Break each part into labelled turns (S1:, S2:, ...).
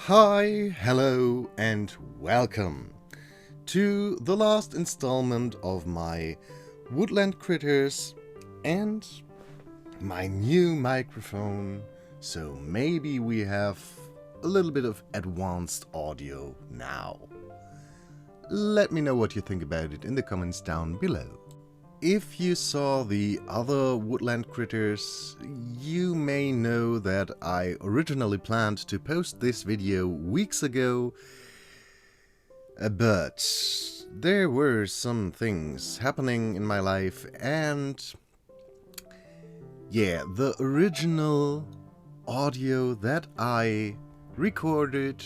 S1: Hi, hello, and welcome to the last installment of my Woodland critters and my new microphone, so maybe we have a little bit of advanced audio now. Let me know what you think about it in the comments down below. If you saw the other Woodland critters, you may know that I originally planned to post this video weeks ago, but there were some things happening in my life and yeah, the original audio that I recorded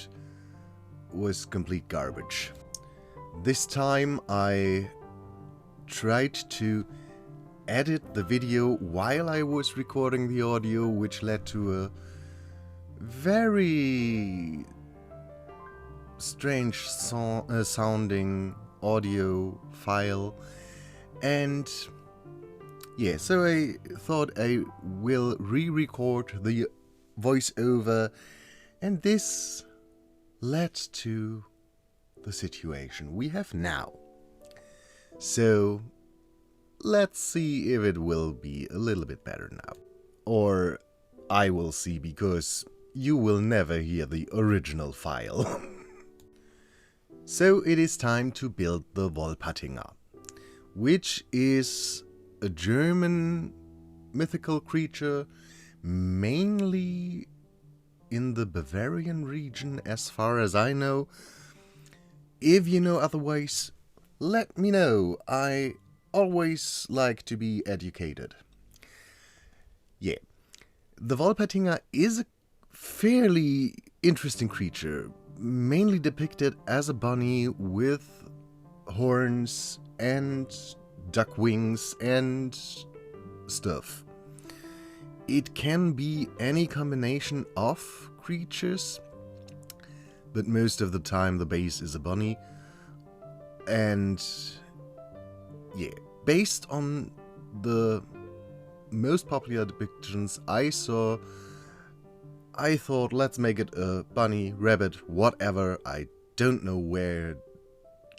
S1: was complete garbage. This time I tried to edit the video while I was recording the audio, which led to a very strange sounding audio file. And yeah, so I thought I will re-record the voiceover, and this led to the situation we have now. So let's see if it will be a little bit better now. Or I will see, because you will never hear the original file. So it is time to build the Wolpertinger, which is a German mythical creature, mainly in the Bavarian region as far as I know. If you know otherwise, let me know. I always like to be educated. Yeah, the Wolpertinger is a fairly interesting creature, mainly depicted as a bunny with horns and duck wings and stuff. It can be any combination of creatures, but most of the time the base is a bunny. And yeah, based on the most popular depictions I saw, I thought let's make it a bunny, rabbit, whatever. I don't know where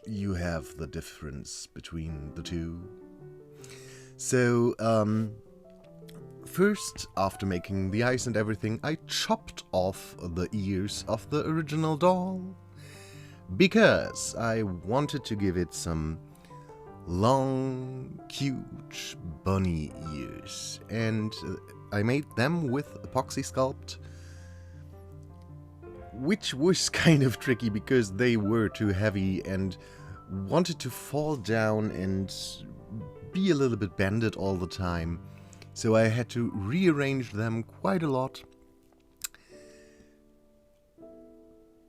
S1: you have the difference between the two. So, first, after making the eyes and everything, I chopped off the ears of the original doll, because I wanted to give it some long, cute bunny ears, and I made them with epoxy sculpt, which was kind of tricky because they were too heavy and wanted to fall down and be a little bit bended all the time, so I had to rearrange them quite a lot.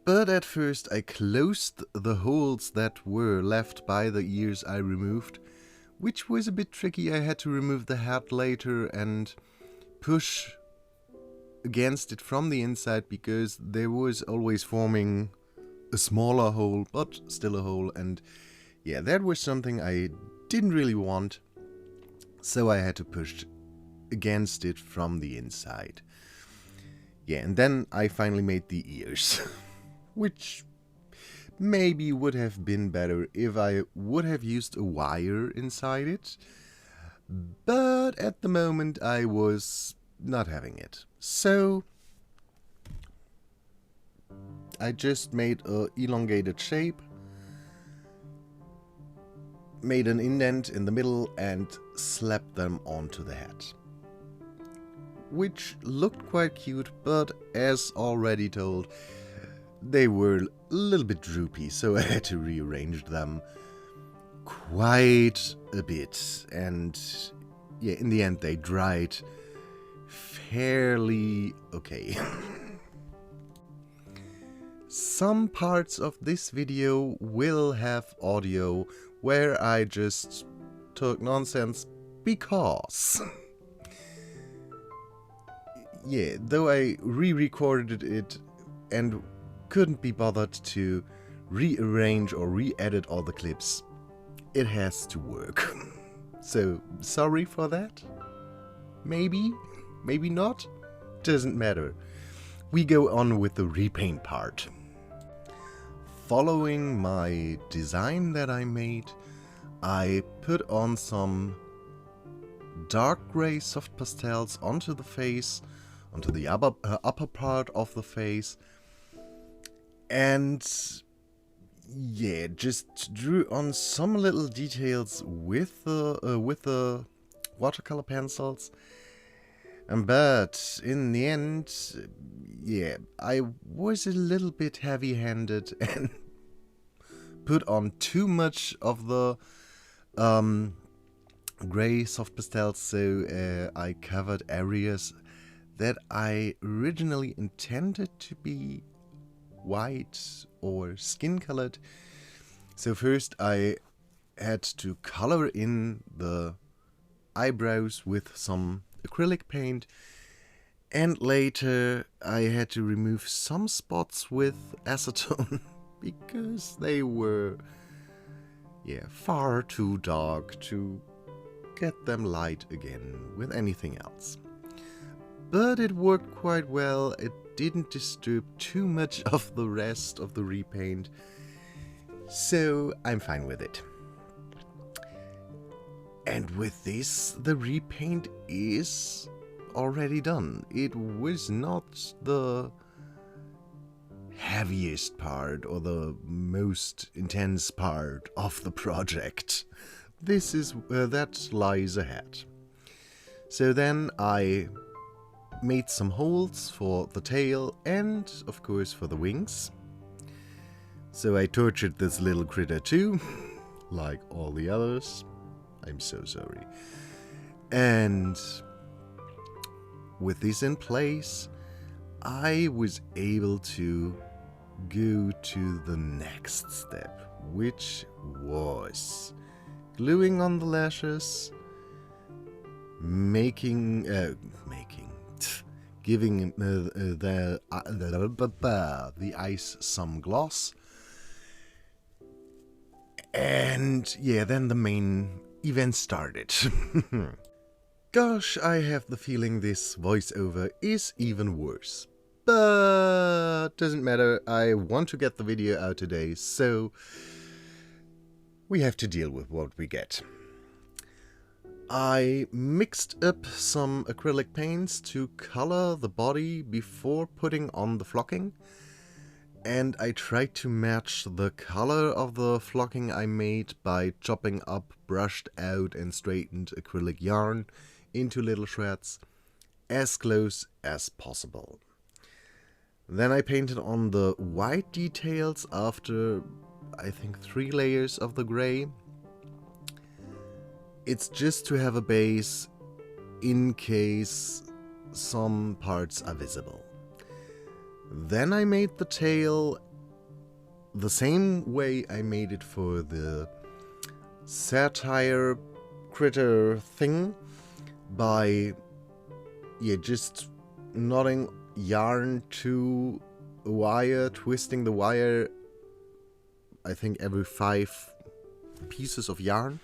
S1: But at first I closed the holes that were left by the ears I removed, which was a bit tricky. I had to remove the head later and push against it from the inside, because there was always forming a smaller hole, but still a hole, and yeah, that was something I didn't really want, so I had to push against it from the inside. Yeah, and then I finally made the ears. Which maybe would have been better if I would have used a wire inside it, but at the moment I was not having it. So I just made a elongated shape, made an indent in the middle and slapped them onto the head, which looked quite cute, but as already told, they were a little bit droopy, so I had to rearrange them quite a bit, and yeah, in the end they dried fairly okay. Some parts of this video will have audio where I just talk nonsense because yeah, though I re-recorded it and couldn't be bothered to rearrange or re-edit all the clips, it has to work. So sorry for that. Maybe not, doesn't matter. we go on with the repaint part. Following my design that I made, I put on some dark gray soft pastels onto the face, onto the upper part of the face, and yeah, just drew on some little details with the watercolor pencils. But in the end, yeah, I was a little bit heavy-handed and put on too much of the gray soft pastels, so I covered areas that I originally intended to be white or skin colored. So first I had to color in the eyebrows with some acrylic paint, and later I had to remove some spots with acetone because they were far too dark to get them light again with anything else. But it worked quite well. It didn't disturb too much of the rest of the repaint, so I'm fine with it. And with this, the repaint is already done. It was not the heaviest part or the most intense part of the project. This is that lies ahead. So then I made some holes for the tail and, of course, for the wings. So I tortured this little critter too, like all the others. I'm so sorry. And with this in place, I was able to go to the next step, which was gluing on the lashes, giving the eyes some gloss, and yeah, then the main event started. Gosh, I have the feeling this voiceover is even worse. But doesn't matter, I want to get the video out today, so we have to deal with what we get. I mixed up some acrylic paints to color the body before putting on the flocking, and I tried to match the color of the flocking I made by chopping up brushed out and straightened acrylic yarn into little shreds, as close as possible. Then I painted on the white details after, I think, 3 layers of the gray. It's just to have a base in case some parts are visible. Then I made the tail the same way I made it for the satire critter thing, by just knotting yarn to a wire, twisting the wire, I think every 5 pieces of yarn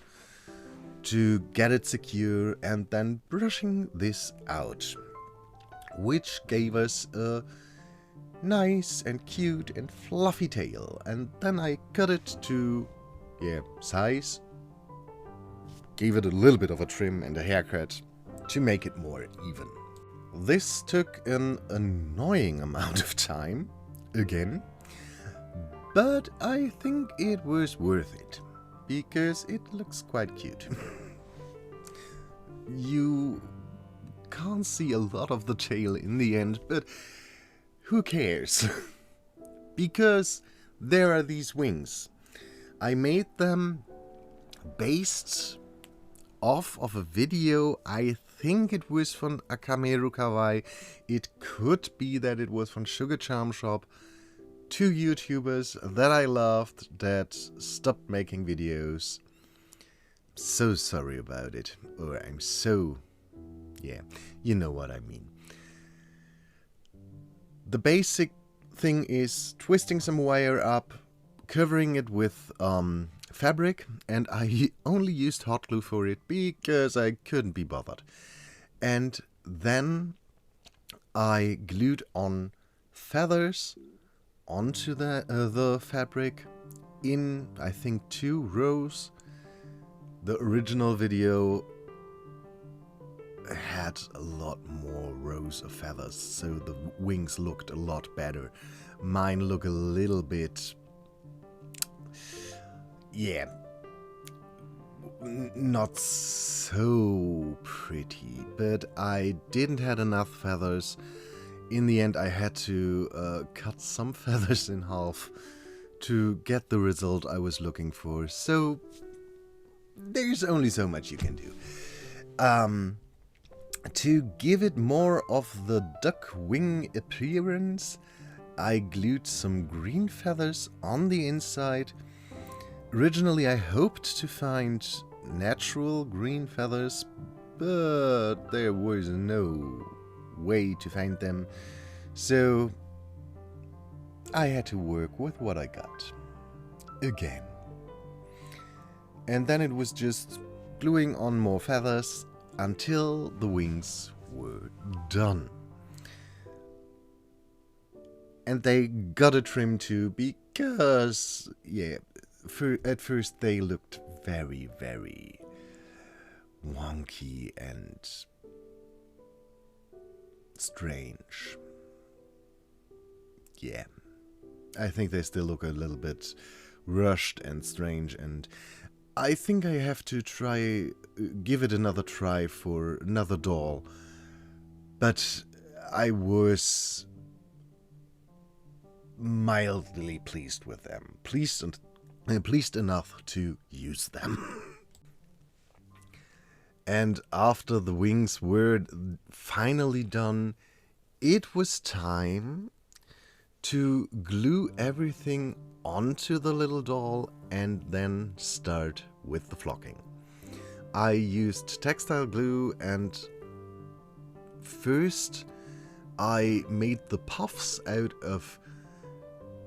S1: to get it secure, and then brushing this out, which gave us a nice and cute and fluffy tail. And then I cut it to size, gave it a little bit of a trim and a haircut to make it more even. This took an annoying amount of time again, but I think it was worth it because it looks quite cute. You can't see a lot of the tail in the end, but who cares? Because there are these wings. I made them based off of a video. I think it was from Akameru Kawaii. It could be that it was from Sugar Charm Shop. 2 YouTubers that I loved that stopped making videos. So sorry about it. Or I'm so... you know what I mean. The basic thing is twisting some wire up, covering it with fabric, and I only used hot glue for it because I couldn't be bothered. And then I glued on feathers onto the fabric in, I think, 2 rows. The original video had a lot more rows of feathers, so the wings looked a lot better. Mine look a little bit, yeah, not so pretty, but I didn't have enough feathers. In the end, I had to cut some feathers in half to get the result I was looking for, so there's only so much you can do. To give it more of the duck wing appearance, I glued some green feathers on the inside. Originally, I hoped to find natural green feathers, but there was no way to find them, so I had to work with what I got. Again. And then it was just gluing on more feathers until the wings were done. And they got a trim too, because, yeah, at first they looked very, very wonky and strange. Yeah, I think they still look a little bit rushed and strange, and I think I have to give it another try for another doll. But I was mildly pleased with them. Pleased enough to use them. And after the wings were finally done, it was time to glue everything onto the little doll and then start with the flocking. I used textile glue, and first I made the puffs out of,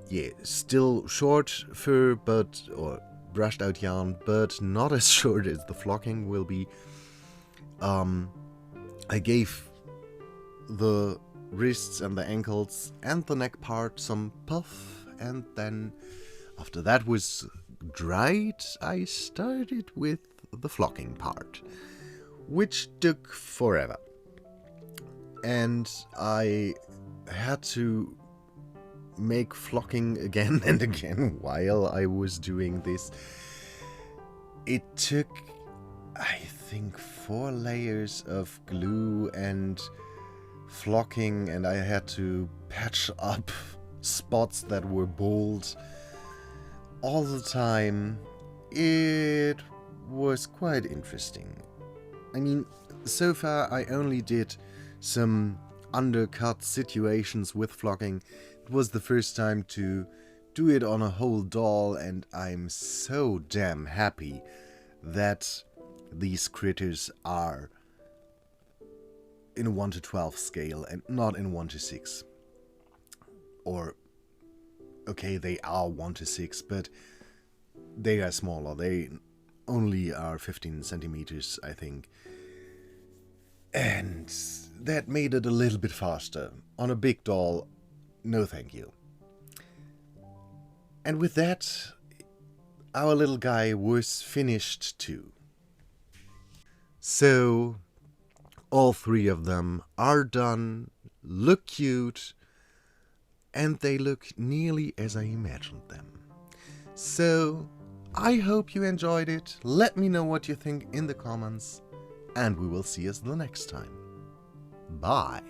S1: yeah, still short fur, or brushed out yarn, but not as short as the flocking will be. I gave the wrists and the ankles and the neck part some puff, and then after that was dried, I started with the flocking part, which took forever. And I had to make flocking again and again while I was doing this. It took, I think, 4 layers of glue and flocking, and I had to patch up spots that were bold all the time. It was quite interesting. I mean, so far I only did some undercut situations with flocking. It was the first time to do it on a whole doll, and I'm so damn happy that these critters are in a 1:12 scale and not in 1:6. Or, okay, they are 1:6, but they are smaller. They only are 15 centimeters, I think. And that made it a little bit faster. On a big doll, no thank you. And with that, our little guy was finished too. So, all 3 of them are done, look cute, and they look nearly as I imagined them. So, I hope you enjoyed it. Let me know what you think in the comments, and we will see us the next time. Bye!